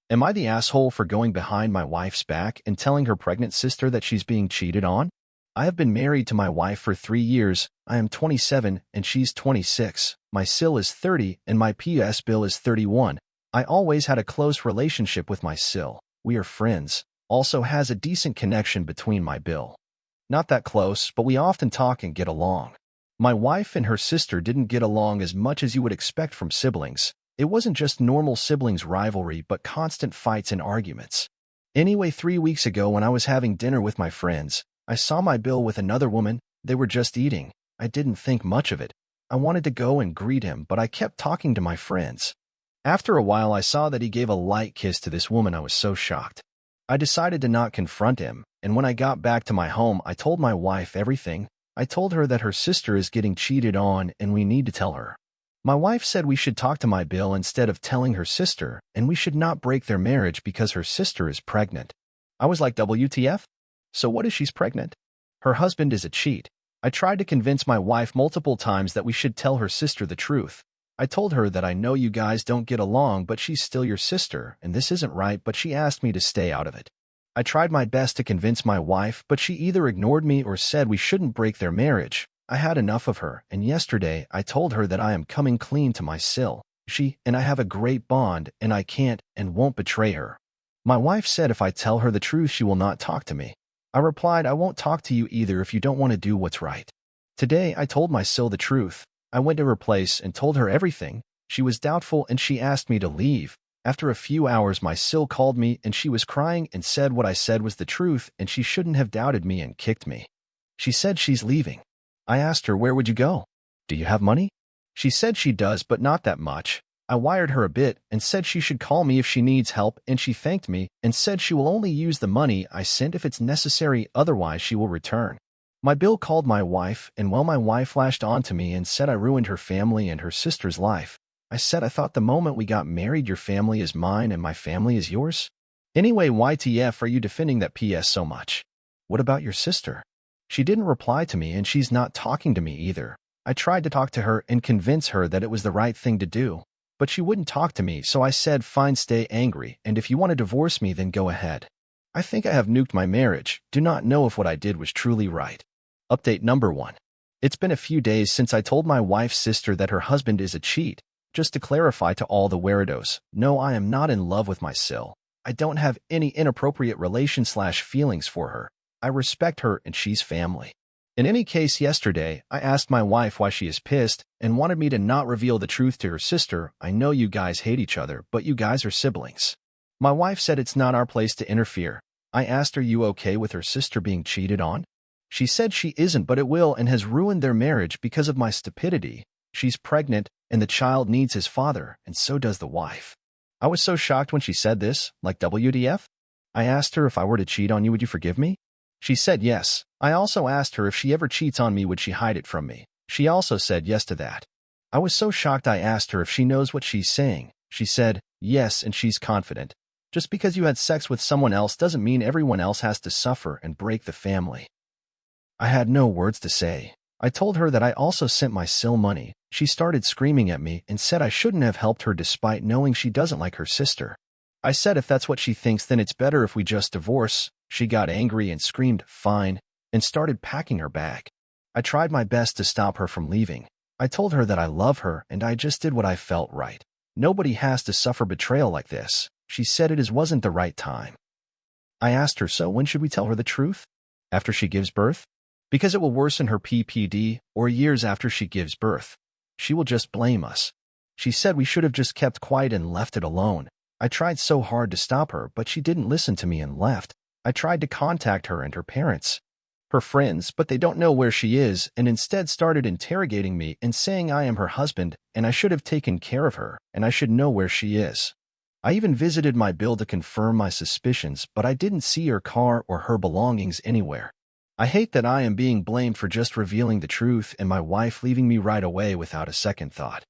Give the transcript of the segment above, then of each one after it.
Am I the asshole for going behind my wife's back and telling her pregnant sister that she's being cheated on? I have been married to my wife for 3 years. I am 27 and she's 26. My SIL is 30 and my PS bill is 31. I always had a close relationship with my SIL. We are friends. Also has a decent connection between my bill. Not that close, but we often talk and get along. My wife and her sister didn't get along as much as you would expect from siblings. It wasn't just normal siblings rivalry, but constant fights and arguments. Anyway, 3 weeks ago when I was having dinner with my friends, I saw my bill with another woman. They were just eating. I didn't think much of it. I wanted to go and greet him, but I kept talking to my friends. After a while, I saw that he gave a light kiss to this woman. I was so shocked. I decided to not confront him, and when I got back to my home, I told my wife everything. I told her that her sister is getting cheated on and we need to tell her. My wife said we should talk to my bill instead of telling her sister, and we should not break their marriage because her sister is pregnant. I was like, WTF? So what if she's pregnant? Her husband is a cheat. I tried to convince my wife multiple times that we should tell her sister the truth. I told her that I know you guys don't get along, but she's still your sister, and this isn't right, but she asked me to stay out of it. I tried my best to convince my wife, but she either ignored me or said we shouldn't break their marriage. I had enough of her, and yesterday I told her that I am coming clean to my SIL. She and I have a great bond, and I can't and won't betray her. My wife said if I tell her the truth, she will not talk to me. I replied, I won't talk to you either if you don't want to do what's right. Today, I told my SIL the truth. I went to her place and told her everything. She was doubtful and she asked me to leave. After a few hours, my SIL called me and she was crying and said what I said was the truth and she shouldn't have doubted me and kicked me. She said she's leaving. I asked her, where would you go? Do you have money? She said she does, but not that much. I wired her a bit and said she should call me if she needs help, and she thanked me and said she will only use the money I sent if it's necessary, otherwise she will return. My bill called my wife, and well, my wife lashed onto me and said I ruined her family and her sister's life. I said I thought the moment we got married your family is mine and my family is yours. Anyway, YTF are you defending that PS so much? What about your sister? She didn't reply to me and she's not talking to me either. I tried to talk to her and convince her that it was the right thing to do, but she wouldn't talk to me, so I said fine, stay angry, and if you want to divorce me then go ahead. I think I have nuked my marriage. Do not know if what I did was truly right. Update number 1. It's been a few days since I told my wife's sister that her husband is a cheat. Just to clarify to all the weirdos, no, I am not in love with my SIL. I don't have any inappropriate relation/feelings for her. I respect her and she's family. In any case, yesterday, I asked my wife why she is pissed and wanted me to not reveal the truth to her sister. I know you guys hate each other, but you guys are siblings. My wife said it's not our place to interfere. I asked, are you okay with her sister being cheated on? She said she isn't, but it will and has ruined their marriage because of my stupidity. She's pregnant and the child needs his father, and so does the wife. I was so shocked when she said this, like WTF? I asked her, if I were to cheat on you, would you forgive me? She said yes. I also asked her if she ever cheats on me, would she hide it from me? She also said yes to that. I was so shocked I asked her if she knows what she's saying. She said yes, and she's confident. Just because you had sex with someone else doesn't mean everyone else has to suffer and break the family. I had no words to say. I told her that I also sent my SIL money. She started screaming at me and said I shouldn't have helped her despite knowing she doesn't like her sister. I said if that's what she thinks, then it's better if we just divorce. She got angry and screamed, fine, and started packing her bag. I tried my best to stop her from leaving. I told her that I love her and I just did what I felt right. Nobody has to suffer betrayal like this. She said it wasn't the right time. I asked her, so when should we tell her the truth? After she gives birth? Because it will worsen her PPD, or years after she gives birth. She will just blame us. She said we should have just kept quiet and left it alone. I tried so hard to stop her, but she didn't listen to me and left. I tried to contact her and her parents, her friends, but they don't know where she is, and instead started interrogating me and saying I am her husband and I should have taken care of her and I should know where she is. I even visited my bill to confirm my suspicions, but I didn't see her car or her belongings anywhere. I hate that I am being blamed for just revealing the truth and my wife leaving me right away without a second thought.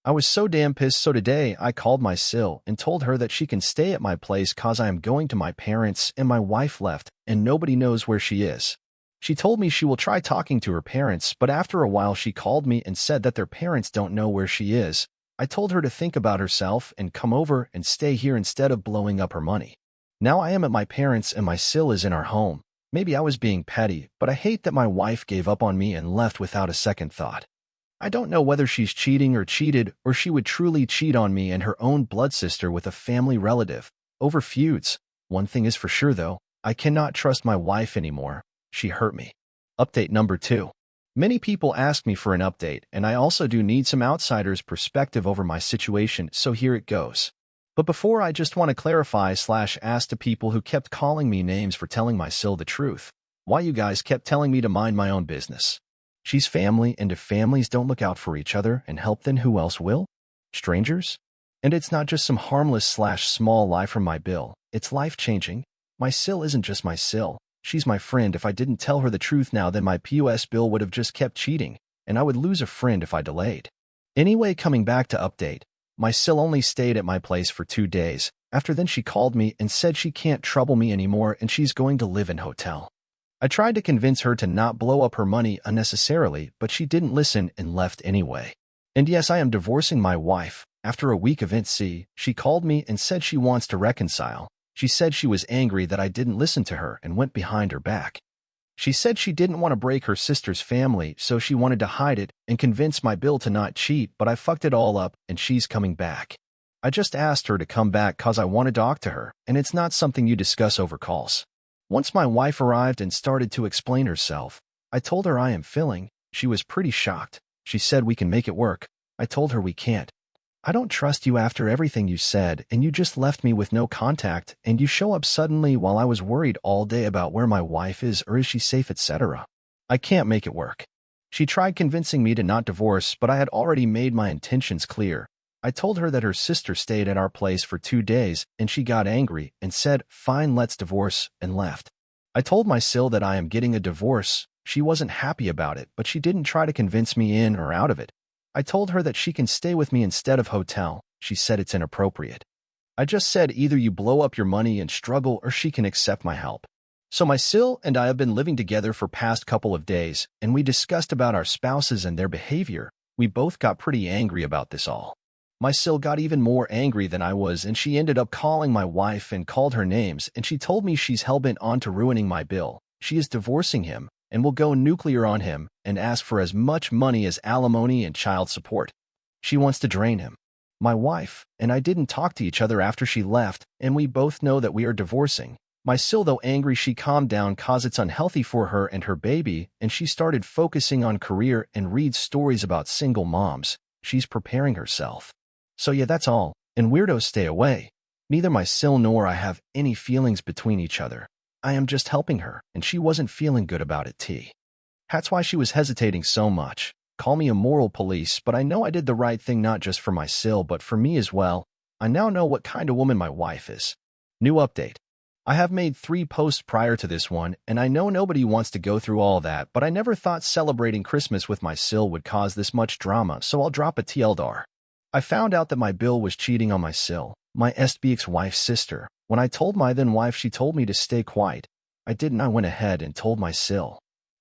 I was so damn pissed, so today I called my SIL and told her that she can stay at my place cause I am going to my parents and my wife left and nobody knows where she is. She told me she will try talking to her parents, but after a while she called me and said that their parents don't know where she is. I told her to think about herself and come over and stay here instead of blowing up her money. Now I am at my parents' and my sil is in our home. Maybe I was being petty, but I hate that my wife gave up on me and left without a second thought. I don't know whether she's cheating or cheated, or she would truly cheat on me and her own blood sister with a family relative over feuds. One thing is for sure though, I cannot trust my wife anymore. She hurt me. Update number 2. Many people ask me for an update, and I also do need some outsider's perspective over my situation, so here it goes. But before, I just want to clarify/ask to people who kept calling me names for telling my sil the truth. Why you guys kept telling me to mind my own business? She's family, and if families don't look out for each other and help, then who else will? Strangers? And it's not just some harmless/small lie from my bill. It's life-changing. My sil isn't just my sil. She's my friend. If I didn't tell her the truth now, then my POS bill would have just kept cheating, and I would lose a friend if I delayed. Anyway, coming back to update, my sil only stayed at my place for 2 days. After then, she called me and said she can't trouble me anymore and she's going to live in hotel. I tried to convince her to not blow up her money unnecessarily, but she didn't listen and left anyway. And yes, I am divorcing my wife. After a week of INC, she called me and said she wants to reconcile. She said she was angry that I didn't listen to her and went behind her back. She said she didn't want to break her sister's family, so she wanted to hide it and convince my bill to not cheat, but I fucked it all up and she's coming back. I just asked her to come back cause I want to talk to her, and it's not something you discuss over calls. Once my wife arrived and started to explain herself, I told her I am filling. She was pretty shocked. She said we can make it work. I told her we can't. I don't trust you after everything you said, and you just left me with no contact, and you show up suddenly while I was worried all day about where my wife is or is she safe, etc. I can't make it work. She tried convincing me to not divorce, but I had already made my intentions clear. I told her that her sister stayed at our place for 2 days, and she got angry and said, "Fine, let's divorce," and left. I told my sil that I am getting a divorce. She wasn't happy about it, but she didn't try to convince me in or out of it. I told her that she can stay with me instead of hotel. She said it's inappropriate. I just said either you blow up your money and struggle or she can accept my help. So my sil and I have been living together for past couple of days, and we discussed about our spouses and their behavior. We both got pretty angry about this all. My sil got even more angry than I was, and she ended up calling my wife and called her names, and she told me she's hellbent on to ruining my bill. She is divorcing him and will go nuclear on him and ask for as much money as alimony and child support. She wants to drain him. My wife and I didn't talk to each other after she left, and we both know that we are divorcing. My sil, though angry, she calmed down cause it's unhealthy for her and her baby, and she started focusing on career and reads stories about single moms. She's preparing herself. So yeah, that's all, and weirdos stay away. Neither my sil nor I have any feelings between each other. I am just helping her, and she wasn't feeling good about it, That's why she was hesitating so much. Call me a moral police, but I know I did the right thing not just for my sil but for me as well. I now know what kind of woman my wife is. New update. I have made 3 posts prior to this one, and I know nobody wants to go through all that, but I never thought celebrating Christmas with my sil would cause this much drama, so I'll drop a TLDR. I found out that my bill was cheating on my sil, my SBX wife's sister. When I told my then wife, she told me to stay quiet. I didn't. I went ahead and told my sil.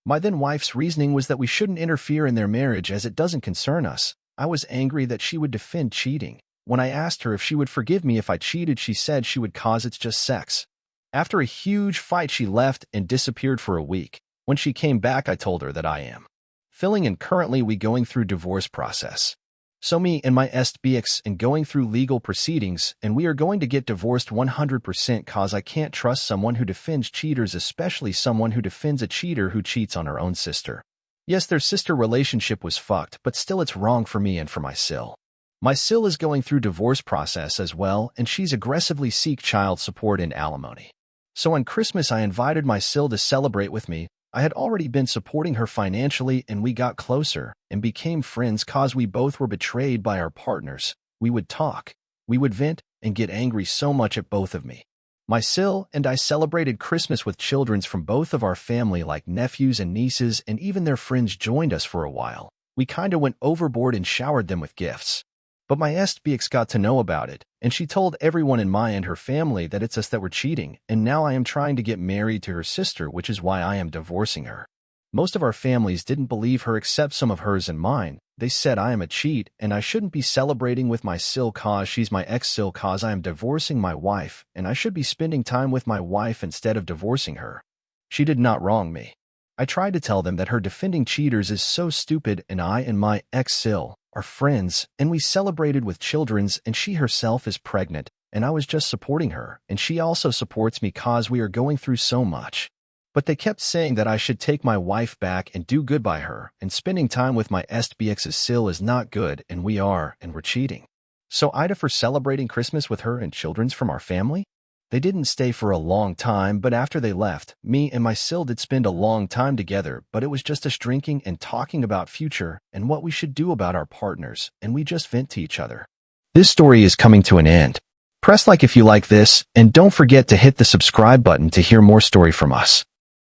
My then wife's reasoning was that we shouldn't interfere in their marriage as it doesn't concern us. I was angry that she would defend cheating. When I asked her if she would forgive me if I cheated, she said she would cause it's just sex. After a huge fight, she left and disappeared for a week. When she came back, I told her that I am filling, and currently we going through divorce process. So me and my SBX and going through legal proceedings, and we are going to get divorced 100% cause I can't trust someone who defends cheaters, especially someone who defends a cheater who cheats on her own sister. Yes, their sister relationship was fucked, but still it's wrong for me and for my sil. My sil is going through divorce process as well, and she's aggressively seek child support and alimony. So on Christmas, I invited my sil to celebrate with me. I had already been supporting her financially, and we got closer and became friends cause we both were betrayed by our partners. We would talk, we would vent, and get angry so much at both of me. My sil and I celebrated Christmas with children from both of our family, like nephews and nieces, and even their friends joined us for a while. We kinda went overboard and showered them with gifts. But my SBX got to know about it, and she told everyone in my and her family that it's us that were cheating, and now I am trying to get married to her sister, which is why I am divorcing her. Most of our families didn't believe her except some of hers and mine. They said I am a cheat and I shouldn't be celebrating with my sil cause she's my ex-sil cause I am divorcing my wife and I should be spending time with my wife instead of divorcing her. She did not wrong me. I tried to tell them that her defending cheaters is so stupid and I and my ex-sil are friends and we celebrated with children's and she herself is pregnant and I was just supporting her and she also supports me cause we are going through so much. But they kept saying that I should take my wife back and do good by her and spending time with my SBX's sil is not good and we're cheating. So AITA for celebrating Christmas with her and children's from our family? They didn't stay for a long time, but after they left, me and my sil did spend a long time together, but it was just us drinking and talking about future and what we should do about our partners, and we just vent to each other. This story is coming to an end. Press like if you like this, and don't forget to hit the subscribe button to hear more story from us.